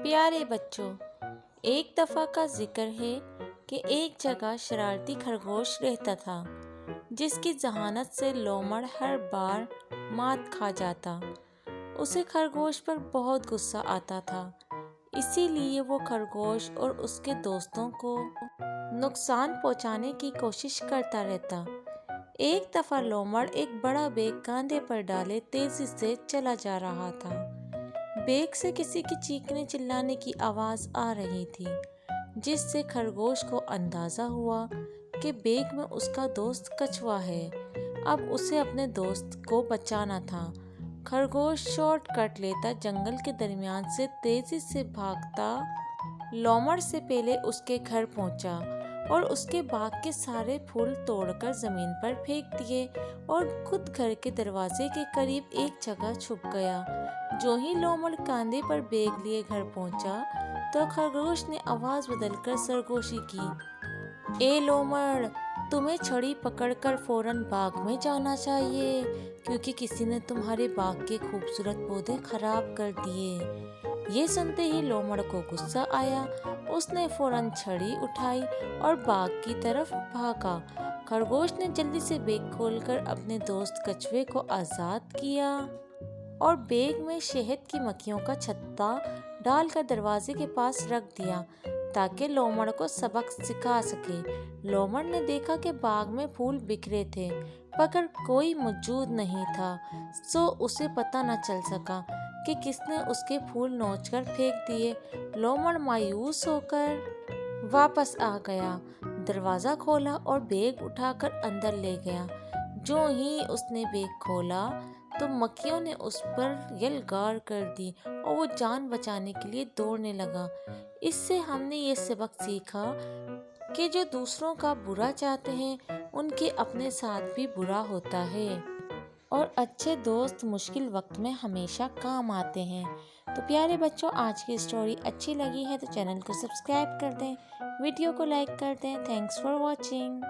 پیارے بچوں، ایک دفعہ کا ذکر ہے کہ ایک جگہ شرارتی خرگوش رہتا تھا جس کی ذہانت سے لومڑ ہر بار مات کھا جاتا۔ اسے خرگوش پر بہت غصہ آتا تھا، اسی لیے وہ خرگوش اور اس کے دوستوں کو نقصان پہنچانے کی کوشش کرتا رہتا۔ ایک دفعہ لومڑ ایک بڑا بیگ کاندھے پر ڈالے تیزی سے چلا جا رہا تھا۔ بیگ سے کسی کی چیخنے چلانے کی آواز آ رہی تھی، جس سے خرگوش کو اندازہ ہوا کہ بیگ میں اس کا دوست کچھوا ہے۔ اب اسے اپنے دوست کو بچانا تھا۔ خرگوش شارٹ کٹ لیتا جنگل کے درمیان سے تیزی سے بھاگتا لومڑ سے پہلے اس کے گھر پہنچا اور اس کے باغ کے سارے پھول توڑ کر زمین پر پھینک دیے اور خود گھر کے دروازے کے قریب ایک جگہ چھپ گیا۔ جو ہی لومڑ کاندھے پر بیگ لیے گھر پہنچا تو خرگوش نے آواز بدل کر سرگوشی کی، اے لومڑ، تمہیں چھڑی پکڑ کر فوراً باغ میں جانا چاہیے کیونکہ کسی نے تمہارے باغ کے خوبصورت پودے خراب کر دیے۔ یہ سنتے ہی لومڑ کو غصہ آیا۔ اس نے فوراً چھڑی اٹھائی اور باغ کی طرف بھاگا۔ خرگوش نے جلدی سے بیگ کھول کر اپنے دوست کچھوے کو آزاد کیا اور بیگ میں شہد کی مکھیوں کا چھتا ڈال کر دروازے کے پاس رکھ دیا تاکہ لومڑ کو سبق سکھا سکے۔ لومڑ نے دیکھا کہ باغ میں پھول بکھرے تھے مگر کوئی موجود نہیں تھا، سو اسے پتہ نہ چل سکا کہ کس نے اس کے پھول نوچ کر پھینک دیے۔ لومڑ مایوس ہو کر واپس آ گیا، دروازہ کھولا اور بیگ اٹھا کر اندر لے گیا۔ جو ہی اس نے بیگ کھولا تو مکھیوں نے اس پر یلغار کر دی اور وہ جان بچانے کے لیے دوڑنے لگا۔ اس سے ہم نے یہ سبق سیکھا کہ جو دوسروں کا برا چاہتے ہیں ان کے اپنے ساتھ بھی برا ہوتا ہے، اور اچھے دوست مشکل وقت میں ہمیشہ کام آتے ہیں۔ تو پیارے بچوں، آج کی اسٹوری اچھی لگی ہے تو چینل کو سبسکرائب کر دیں، ویڈیو کو لائک کر دیں۔ Thanks for watching.